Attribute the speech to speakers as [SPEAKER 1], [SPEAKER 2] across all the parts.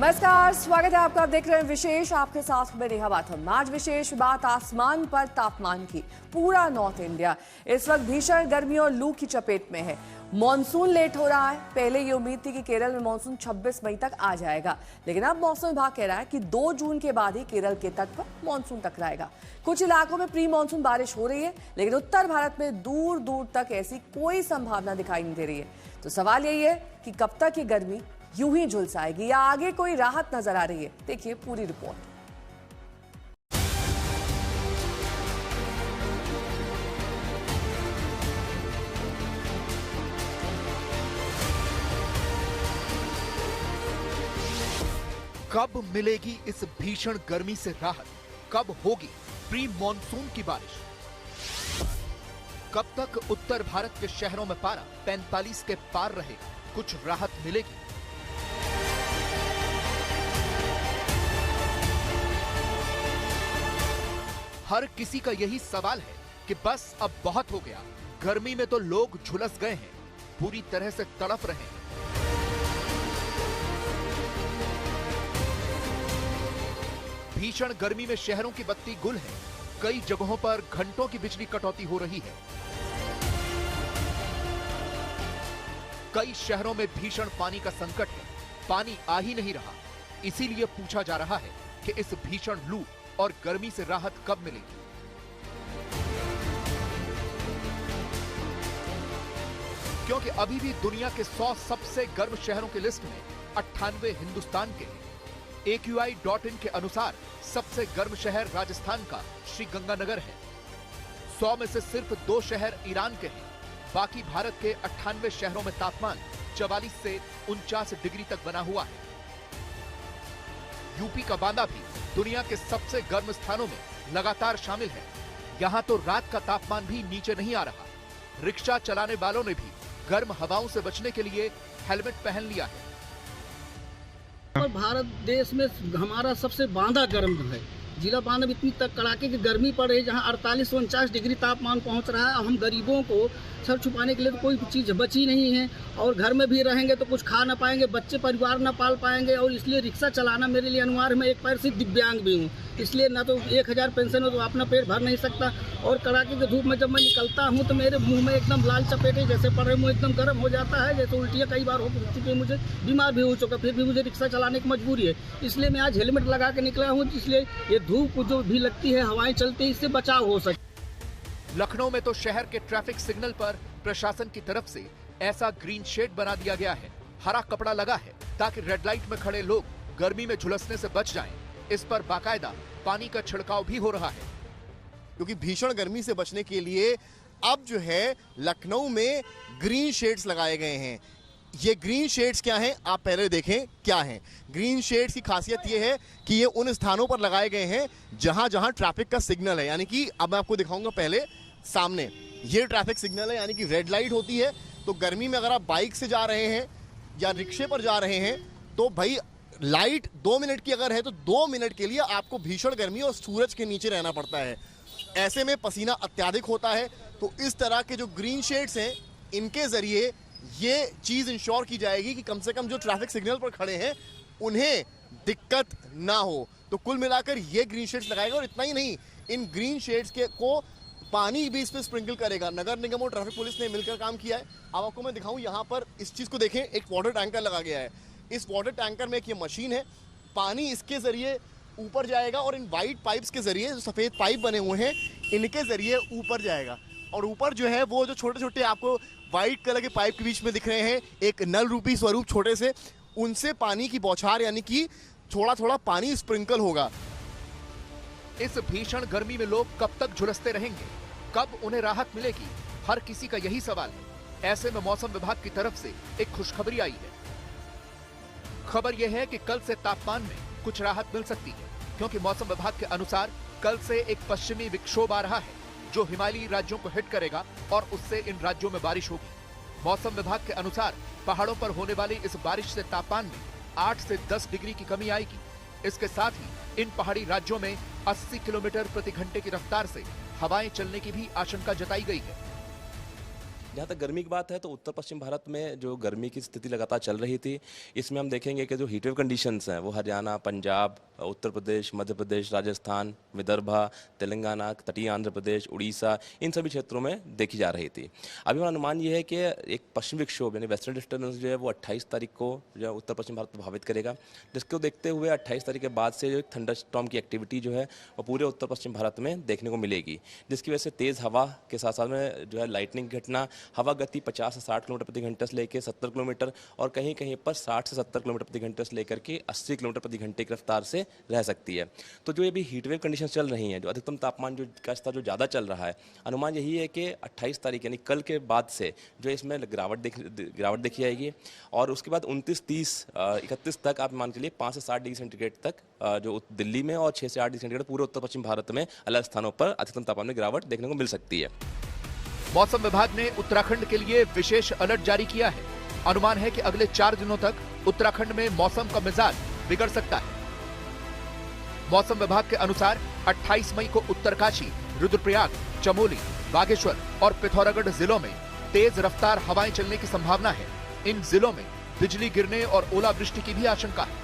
[SPEAKER 1] नमस्कार, स्वागत है आपका। आप देख रहे हैं विशेष, आपके साथ मैं नेहा बाथम। आज विशेष बात आसमान पर तापमान की। पूरा नॉर्थ इंडिया इस वक्त भीषण गर्मी और लू की चपेट में है। मॉनसून लेट हो रहा है। पहले ये उम्मीद थी कि केरल में मॉनसून 26 मई तक आ जाएगा, लेकिन अब मौसम विभाग कह रहा है कि 2 जून के बाद ही केरल के तट पर मॉनसून टकराएगा। कुछ इलाकों में प्री मॉनसून बारिश हो रही है, लेकिन उत्तर भारत में दूर दूर तक ऐसी कोई संभावना दिखाई नहीं दे रही है। तो सवाल यही है कि कब तक ये गर्मी यूं ही झुलसाएगी या आगे कोई राहत नजर आ रही है। देखिए पूरी रिपोर्ट।
[SPEAKER 2] कब मिलेगी इस भीषण गर्मी से राहत? कब होगी प्री मॉनसून की बारिश? कब तक उत्तर भारत के शहरों में पारा 45 के पार रहेगा? कुछ राहत मिलेगी? हर किसी का यही सवाल है कि बस अब बहुत हो गया। गर्मी में तो लोग झुलस गए हैं, पूरी तरह से तड़प रहे हैं। भीषण गर्मी में शहरों की बत्ती गुल है। कई जगहों पर घंटों की बिजली कटौती हो रही है। कई शहरों में भीषण पानी का संकट है। पानी आ ही नहीं रहा। इसीलिए पूछा जा रहा है कि इस भीषण लू और गर्मी से राहत कब मिलेगी? क्योंकि अभी भी दुनिया के 100 सबसे गर्म शहरों की लिस्ट में 98 हिंदुस्तान के हैं। AQI.in के अनुसार सबसे गर्म शहर राजस्थान का श्री गंगानगर है। 100 में से सिर्फ 2 शहर ईरान के हैं। बाकी भारत के 98 शहरों में तापमान 44 से 49 डिग्री तक बना हुआ है। यूपी का बांदा भी दुनिया के सबसे गर्म स्थानों में लगातार शामिल है। यहाँ तो रात का तापमान भी नीचे नहीं आ रहा। रिक्शा चलाने वालों ने भी गर्म हवाओं से बचने के लिए हेलमेट पहन लिया है।
[SPEAKER 3] और भारत देश में हमारा सबसे बांदा गर्म है। जिला बांदा में इतनी तक कड़ाके की गर्मी पड़ रही है, जहाँ 48 से 49 डिग्री तापमान पहुँच रहा है। और हम गरीबों को सर छुपाने के लिए तो कोई चीज़ बची नहीं है, और घर में भी रहेंगे तो कुछ खा ना पाएंगे, बच्चे परिवार ना पाल पाएंगे, और इसलिए रिक्शा चलाना मेरे लिए अनिवार्य। मैं एक पैर से दिव्यांग भी हूँ, इसलिए ना तो 1000 पेंशन हो तो अपना पेट भर नहीं सकता। और कड़ाके की धूप में जब मैं निकलता हूँ तो मेरे मुंह में एकदम लाल चपेटे जैसे पड़ रहे, मुँह एकदम गर्म हो जाता है, जैसे उल्टियाँ कई बार हो चुकी है। मुझे बीमार भी हो चुका, फिर भी मुझे रिक्शा चलाने की मजबूरी है। इसलिए मैं आज हेलमेट लगा के निकला हूँ, इसलिए ये धूप जो भी लगती है, हवाएं चलती है, इससे बचाव हो सके।
[SPEAKER 2] लखनऊ में तो शहर के ट्रैफिक सिग्नल पर प्रशासन की तरफ से ऐसा ग्रीन शेड बना दिया गया है। हरा कपड़ा लगा है ताकि रेड लाइट में खड़े लोग गर्मी में झुलसने से बच जाएं। इस पर बाकायदा पानी का छिड़काव भी हो रहा है।
[SPEAKER 4] क्योंकि भीषण गर्मी से बचने के लिए अब जो है लखनऊ में ग्रीन शेड्स लगाए गए हैं। ये ग्रीन शेड्स क्या हैं, आप पहले देखें क्या हैं। ग्रीन शेड्स की खासियत ये है कि ये उन स्थानों पर लगाए गए हैं जहां जहां ट्रैफिक का सिग्नल है। यानी कि अब मैं आपको दिखाऊंगा, पहले सामने ये ट्रैफिक सिग्नल है, यानी कि रेड लाइट होती है। तो गर्मी में अगर आप बाइक से जा रहे हैं या रिक्शे पर जा रहे हैं तो भाई लाइट 2 मिनट की अगर है तो 2 मिनट के लिए आपको भीषण गर्मी और सूरज के नीचे रहना पड़ता है। ऐसे में पसीना अत्यधिक होता है। तो इस तरह के जो ग्रीन शेड्स हैं, इनके जरिए ये चीज़ इंश्योर की जाएगी कि कम से कम जो ट्रैफिक सिग्नल पर खड़े हैं उन्हें दिक्कत ना हो। तो कुल मिलाकर ये ग्रीन शेड्स लगाएगा। और इतना ही नहीं, इन ग्रीन शेड्स के को पानी भी इस पर स्प्रिंकल करेगा। नगर निगम और ट्रैफिक पुलिस ने मिलकर काम किया है। अब आपको मैं दिखाऊं, यहाँ पर इस चीज़ को देखें, एक वाटर टैंकर लगा गया है। इस वाटर टैंकर में एक ये मशीन है, पानी इसके ज़रिए ऊपर जाएगा और इन वाइट पाइप्स के ज़रिए, जो सफ़ेद पाइप बने हुए हैं, इनके ज़रिए ऊपर जाएगा। और ऊपर जो है वो जो छोटे छोटे आपको वाइट कलर के पाइप के बीच में दिख रहे हैं, एक नल रूपी स्वरूप छोटे से, उनसे पानी की बौछार यानी कि थोड़ा थोड़ा पानी स्प्रिंकल होगा।
[SPEAKER 2] इस भीषण गर्मी में लोग कब तक झुलसते रहेंगे? कब उन्हें राहत मिलेगी? हर किसी का यही सवाल है। ऐसे में मौसम विभाग की तरफ से एक खुशखबरी आई है। खबर यह है कि कल से तापमान में कुछ राहत मिल सकती है, क्योंकि मौसम विभाग के अनुसार कल से एक पश्चिमी विक्षोभ आ रहा है जो हिमालयी राज्यों को हिट करेगा और उससे इन राज्यों में बारिश होगी। मौसम विभाग के अनुसार पहाड़ों पर होने वाली इस बारिश से तापमान में 8 से 10 डिग्री की कमी आएगी। इसके साथ ही इन पहाड़ी राज्यों में 80 किलोमीटर प्रति घंटे की रफ्तार से हवाएं चलने की भी आशंका जताई गई है।
[SPEAKER 5] जहाँ तक गर्मी की बात है तो उत्तर पश्चिम भारत में जो गर्मी की स्थिति लगातार चल रही थी, इसमें हम देखेंगे कि जो हीटवेव कंडीशंस हैं वो हरियाणा, पंजाब, उत्तर प्रदेश, मध्य प्रदेश, राजस्थान, विदर्भा, तेलंगाना, तटीय आंध्र प्रदेश, उड़ीसा, इन सभी क्षेत्रों में देखी जा रही थी। अभी हमारा अनुमान ये है कि एक पश्चिमी विक्षोभ यानी वेस्टर्न डिस्टर्बेंस जो है वो 28 तारीख को जो है उत्तर पश्चिम भारत प्रभावित करेगा, जिसको देखते हुए 28 तारीख के बाद से जो एक थंडरस्टॉर्म की एक्टिविटी जो है वो पूरे उत्तर पश्चिम भारत में देखने को मिलेगी, जिसकी वजह से तेज़ हवा के साथ साथ में जो है लाइटनिंग घटना, हवा गति 50 से 60 किलोमीटर प्रति घंटे से लेकर 70 किलोमीटर और कहीं कहीं पर 60 से 70 किलोमीटर प्रति घंटे से लेकर के 80 किलोमीटर प्रति घंटे की रफ्तार से रह सकती है। तो जो ये भी हीटवेव कंडीशन चल रही हैं, जो अधिकतम तापमान जो का स्तर जो ज़्यादा चल रहा है, अनुमान यही है कि 28 तारीख यानी कल के बाद से जो इसमें गिरावट देखी जाएगी और उसके बाद 29, 30, 31 तक आप मान के लिए 5 से 7 डिग्री सेंटीग्रेड तक जो दिल्ली में और 6 से 8 डिग्री सेंटीग्रेड पूरे उत्तर पश्चिम भारत में अलग स्थानों पर अधिकतम तापमान में गिरावट देखने को मिल सकती है।
[SPEAKER 2] मौसम विभाग ने उत्तराखंड के लिए विशेष अलर्ट जारी किया है। अनुमान है कि अगले 4 दिनों तक उत्तराखंड में मौसम का मिजाज बिगड़ सकता है। मौसम विभाग के अनुसार 28 मई को उत्तरकाशी, रुद्रप्रयाग, चमोली, बागेश्वर और पिथौरागढ़ जिलों में तेज रफ्तार हवाएं चलने की संभावना है। इन जिलों में बिजली गिरने और ओलावृष्टि की भी आशंका है।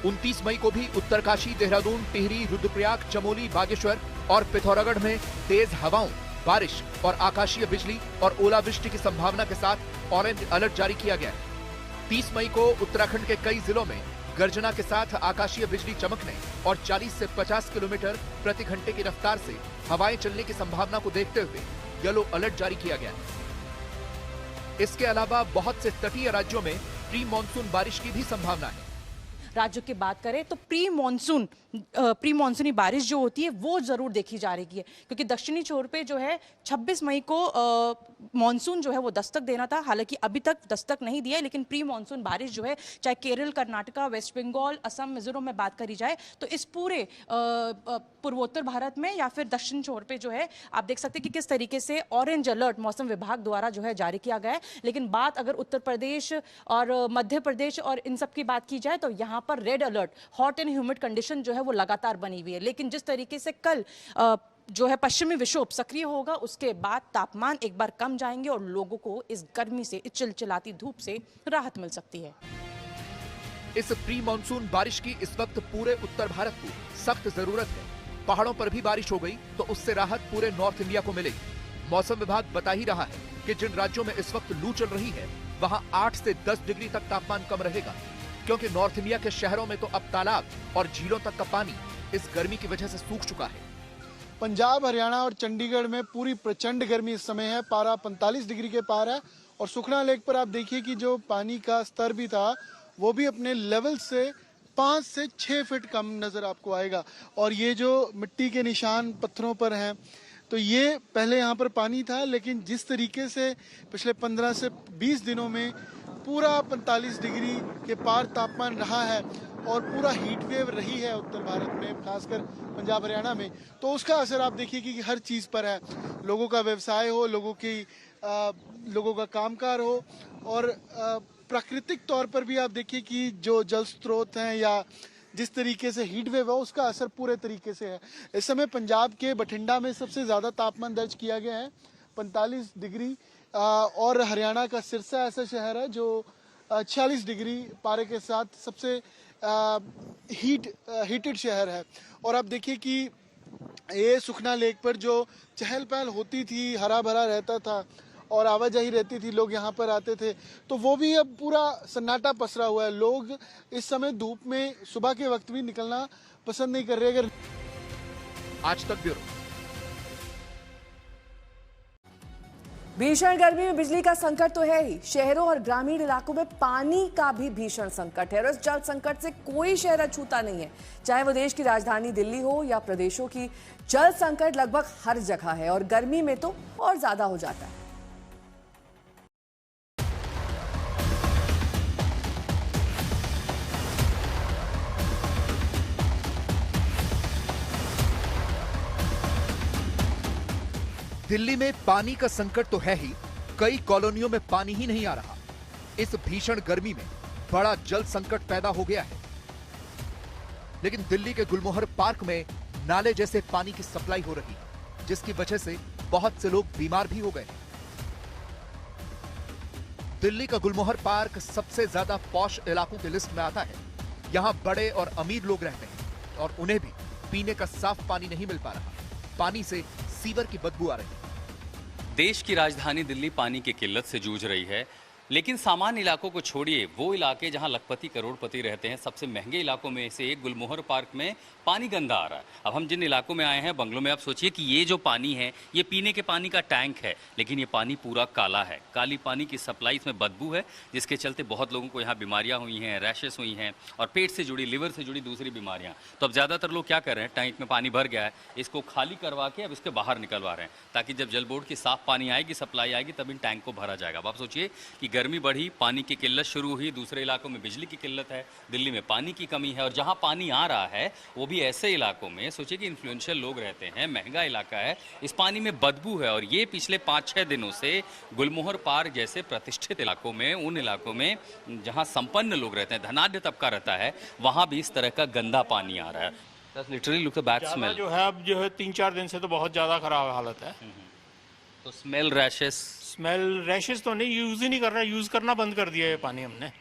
[SPEAKER 2] 29 मई को भी उत्तरकाशी, देहरादून, टिहरी, रुद्रप्रयाग, चमोली, बागेश्वर और पिथौरागढ़ में तेज हवाओं, बारिश और आकाशीय बिजली और ओलावृष्टि की संभावना के साथ ऑरेंज अलर्ट जारी किया गया है। 30 मई को उत्तराखंड के कई जिलों में गर्जना के साथ आकाशीय बिजली चमकने और 40 से 50 किलोमीटर प्रति घंटे की रफ्तार से हवाएं चलने की संभावना को देखते हुए येलो अलर्ट जारी किया गया है। इसके अलावा बहुत से तटीय राज्यों में प्री मॉनसून बारिश की भी संभावना है।
[SPEAKER 6] राज्यों की बात करें तो प्री मॉनसूनी बारिश जो होती है वो जरूर देखी जा रही है, क्योंकि दक्षिणी छोर पे जो है 26 मई को मॉनसून जो है वो दस्तक देना था। हालांकि अभी तक दस्तक नहीं दिया है, लेकिन प्री मॉनसून बारिश जो है चाहे केरल, कर्नाटका, वेस्ट बंगाल, असम, मिजोरम में बात करी जाए तो इस पूरे पूर्वोत्तर भारत में या फिर दक्षिण छोर पे जो है आप देख सकते हैं कि किस तरीके से ऑरेंज अलर्ट मौसम विभाग द्वारा जो है जारी किया गया है। लेकिन बात अगर उत्तर प्रदेश और मध्य प्रदेश और इन सब की बात की जाए तो यहाँ पर red alert, hot and humid condition जो है वो लगातार बनी हुई है। लेकिन जिस तरीके से कल जो है पश्चिमी विक्षोभ सक्रिय होगा, उसके बाद तापमान एक बार कम जाएंगे और लोगों को इस गर्मी से, इस चिलचिलाती धूप से राहत मिल सकती है।
[SPEAKER 2] इस प्री मॉनसून बारिश की इस वक्त पूरे उत्तर भारत को सख्त जरूरत है। पहाड़ों पर भी बारिश हो गई तो उससे राहत पूरे नॉर्थ इंडिया को मिलेगी। मौसम विभाग बता ही रहा है कि जिन राज्यों में इस वक्त लू चल रही है वहां 8 से 10 डिग्री तक तापमान कम रहेगा, क्योंकि नॉर्थ इंडिया के शहरों में तो अब तालाब और झीलों तक का पानी इस गर्मी की वजह से सूख चुका है।
[SPEAKER 7] पंजाब, हरियाणा और चंडीगढ़ में पूरी प्रचंड गर्मी इस समय है। पारा 45 डिग्री के पार है और सुखना लेक पर आप देखिए कि जो पानी का स्तर भी था वो भी अपने लेवल से 5 से 6 फीट कम नजर आपको आएगा। और ये जो मिट्टी के निशान पत्थरों पर हैं तो ये पहले यहाँ पर पानी था, लेकिन जिस तरीके से पिछले 15 से 20 दिनों में पूरा 45 डिग्री के पार तापमान रहा है और पूरा हीट वेव रही है उत्तर भारत में, खासकर पंजाब हरियाणा में, तो उसका असर आप देखिए कि हर चीज़ पर है। लोगों का व्यवसाय हो, लोगों का कामकाज हो और प्राकृतिक तौर पर भी आप देखिए कि जो जल स्रोत हैं या जिस तरीके से हीट वेव है उसका असर पूरे तरीके से है। इस समय पंजाब के बठिंडा में सबसे ज़्यादा तापमान दर्ज किया गया है 45 डिग्री और हरियाणा का सिरसा ऐसा शहर है जो 46 डिग्री पारे के साथ सबसे हीटेड शहर है। और आप देखिए कि ये सुखना लेक पर जो चहल पहल होती थी, हरा भरा रहता था और आवाजाही रहती थी, लोग यहाँ पर आते थे, तो वो भी अब पूरा सन्नाटा पसरा हुआ है। लोग इस समय धूप में सुबह के वक्त भी निकलना पसंद नहीं कर रहे। अगर
[SPEAKER 2] आज तक ब्यूरो।
[SPEAKER 1] भीषण गर्मी में बिजली का संकट तो है ही, शहरों और ग्रामीण इलाकों में पानी का भी भीषण संकट है और इस जल संकट से कोई शहर अछूता नहीं है। चाहे वो देश की राजधानी दिल्ली हो या प्रदेशों की, जल संकट लगभग हर जगह है और गर्मी में तो और ज्यादा हो जाता है।
[SPEAKER 2] दिल्ली में पानी का संकट तो है ही, कई कॉलोनियों में पानी ही नहीं आ रहा। इस भीषण गर्मी में बड़ा जल संकट पैदा हो गया है। लेकिन दिल्ली के गुलमोहर पार्क में नाले जैसे पानी की सप्लाई हो रही है, जिसकी वजह से बहुत से लोग बीमार भी हो गए। दिल्ली का गुलमोहर पार्क सबसे ज्यादा पॉश इलाकों की लिस्ट में आता है। यहाँ बड़े और अमीर लोग रहते हैं और उन्हें भी पीने का साफ पानी नहीं मिल पा रहा। पानी से सीवर की बदबू आ रही है।
[SPEAKER 8] देश की राजधानी दिल्ली पानी की किल्लत से जूझ रही है, लेकिन सामान्य इलाकों को छोड़िए, वो इलाके जहां लखपति करोड़पति रहते हैं, सबसे महंगे इलाकों में से एक गुलमोहर पार्क में पानी गंदा आ रहा है। अब हम जिन इलाकों में आए हैं, बंगलों में, आप सोचिए कि ये जो पानी है ये पीने के पानी का टैंक है, लेकिन ये पानी पूरा काला है। काली पानी की सप्लाई, इसमें बदबू है, जिसके चलते बहुत लोगों को यहाँ बीमारियाँ हुई हैं, रैशेस हुई हैं और पेट से जुड़ी, लिवर से जुड़ी दूसरी बीमारियाँ। तो अब ज़्यादातर लोग क्या कर रहे हैं, टैंक में पानी भर गया है, इसको खाली करवा के अब इसके बाहर निकलवा रहे हैं, ताकि जब जल बोर्ड की साफ पानी आएगी, सप्लाई आएगी, तब इन टैंक को भरा जाएगा। अब आप सोचिए कि गर्मी बढ़ी, पानी की किल्लत शुरू हुई, दूसरे इलाकों में बिजली की किल्लत है, दिल्ली में पानी की कमी है, और जहां पानी आ रहा है वो भी ऐसे इलाकों में, सोचिए कि इन्फ्लुएंशियल लोग रहते हैं, महंगा इलाका है, इस पानी में बदबू है। और ये पिछले 5-6 दिनों से गुलमोहर पार्क जैसे प्रतिष्ठित इलाकों में, उन इलाकों में जहां संपन्न लोग रहते हैं, धनाढ्य तबका रहता है, वहां भी इस तरह का गंदा पानी आ रहा है। That's literally look the bad smell.
[SPEAKER 9] जो है अब जो है 3-4 दिन से तो बहुत ज़्यादा खराब हालत है।
[SPEAKER 8] तो स्मेल, रैशेस तो नहीं, यूज़ ही नहीं कर रहा, यूज़ करना बंद कर दिया है पानी हमने।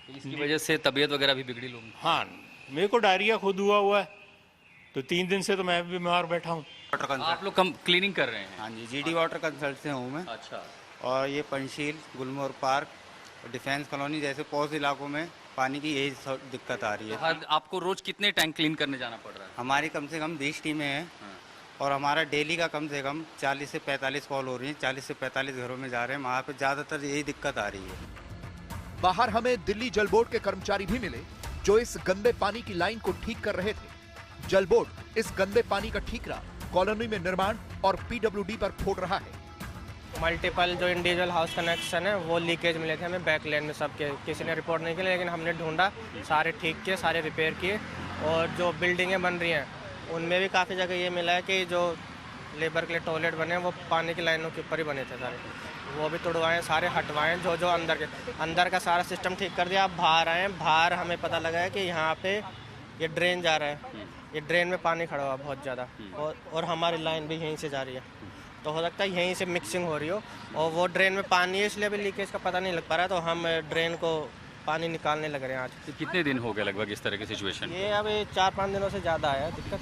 [SPEAKER 8] इसकी वजह से तबीयत वगैरह भी बिगड़ी लोगों की।
[SPEAKER 9] हाँ, मेरे को डायरिया खुद हुआ है, तो 3 दिन से तो मैं भी बीमार बैठा हूँ।
[SPEAKER 8] आप लोग कम क्लीनिंग कर रहे हैं?
[SPEAKER 10] हाँ जी, जीडी वाटर कंसल्ट से हूँ मैं।
[SPEAKER 8] अच्छा।
[SPEAKER 10] और ये पंचशील, गुलमोहर पार्क, डिफेंस कॉलोनी जैसे पॉज इलाकों में पानी की यही दिक्कत आ रही है।
[SPEAKER 8] आपको रोज कितने टैंक क्लीन करने जाना पड़ रहा है?
[SPEAKER 10] हमारी कम से कम 20 टीमें हैं और हमारा डेली का कम से कम 40 से 45 कॉल हो रही हैं। 40 से 45 घरों में जा रहे हैं, वहाँ पे ज़्यादातर यही दिक्कत आ रही है।
[SPEAKER 2] बाहर हमें दिल्ली जल बोर्ड के कर्मचारी भी मिले जो इस गंदे पानी की लाइन को ठीक कर रहे थे। जल बोर्ड इस गंदे पानी का ठीकरा कॉलोनी में निर्माण और पीडब्ल्यूडी पर फोड़ रहा है।
[SPEAKER 11] मल्टीपल जो इंडिविजुअल हाउस कनेक्शन है वो लीकेज मिले थे हमें बैक लेन में, सबके किसी ने रिपोर्ट नहीं की, लेकिन हमने ढूंढा, सारे ठीक किए, सारे रिपेयर किए। और जो बिल्डिंगें बन रही हैं उनमें भी काफ़ी जगह ये मिला है कि जो लेबर के लिए टॉयलेट बने हैं वो पानी की लाइनों के ऊपर ही बने थे सारे, वो भी तोड़वाएं, सारे हटवाएं। जो अंदर का सारा सिस्टम ठीक कर दिया। अब बाहर आए, बाहर हमें पता लगा है कि यहाँ पे ये ड्रेन जा रहा है, ये ड्रेन में पानी खड़ा हुआ बहुत ज़्यादा, और हमारी लाइन भी यहीं से जा रही है, तो हो सकता है यहीं से मिक्सिंग हो रही हो और वो ड्रेन में पानी है, इसलिए अभी लीकेज का पता नहीं लग पा रहा है। तो हम ड्रेन को पानी निकालने लग रहे हैं आज।
[SPEAKER 8] तो कितने दिन हो गए लगभग इस तरह की सिचुएशन?
[SPEAKER 11] ये अभी 4-5 दिनों से ज़्यादा आया दिक्कत।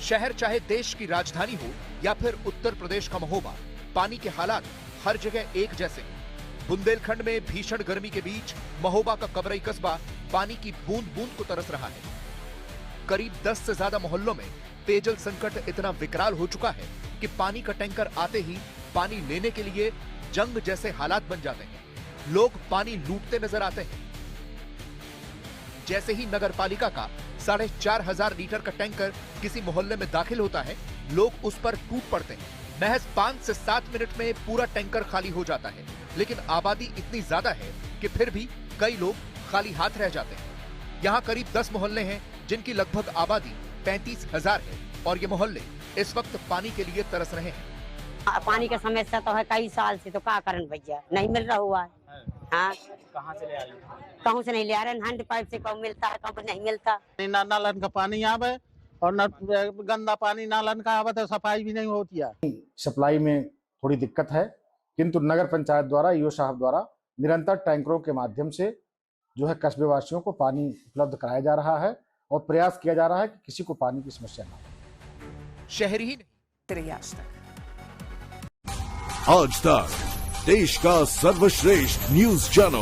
[SPEAKER 2] शहर चाहे देश की राजधानी हो या फिर उत्तर प्रदेश का महोबा, पानी के हालात हर जगह एक जैसे हैं। बुंदेलखंड में भीषण गर्मी के बीच महोबा का कबरई कस्बा पानी की बूंद बूंद को तरस रहा है। करीब 10 से ज्यादा मोहल्लों में पेयजल संकट इतना विकराल हो चुका है कि पानी का टैंकर आते ही पानी लेने के लिए जंग जैसे हालात बन जाते हैं। लोग पानी लूटते नजर आते हैं। जैसे ही नगर पालिका का 4,500 लीटर का टैंकर किसी मोहल्ले में दाखिल होता है, लोग उस पर टूट पड़ते हैं। महज 5 से 7 मिनट में पूरा टैंकर खाली हो जाता है, लेकिन आबादी इतनी ज्यादा है कि फिर भी कई लोग खाली हाथ रह जाते हैं। यहाँ करीब 10 मोहल्ले हैं जिनकी लगभग आबादी 35,000 है और ये मोहल्ले इस वक्त पानी के लिए तरस रहे हैं।
[SPEAKER 12] पानी की समस्या तो है कई साल से, तो क्या करन भैया, नहीं मिल रहा हुआ है। हाँ,
[SPEAKER 11] कहाँ से ले आ रही?
[SPEAKER 12] कहूँ से नहीं ले आ रहे, हैंड पाइप से कब मिलता है, कब नहीं मिलता।
[SPEAKER 13] नालन का पानी आवे और न गंदा पानी नालन का आवे तो सफाई भी नहीं होती है।
[SPEAKER 14] सप्लाई में थोड़ी दिक्कत है, किंतु नगर पंचायत द्वारा, ईओ साहब द्वारा निरंतर टैंकरों के माध्यम से जो है कस्बे वासियों को पानी उपलब्ध कराया जा रहा है और प्रयास किया जा रहा है कि किसी को पानी की समस्या न हो।
[SPEAKER 2] शहरी ही
[SPEAKER 1] नहीं,
[SPEAKER 15] आज तक देश का सर्वश्रेष्ठ न्यूज चैनल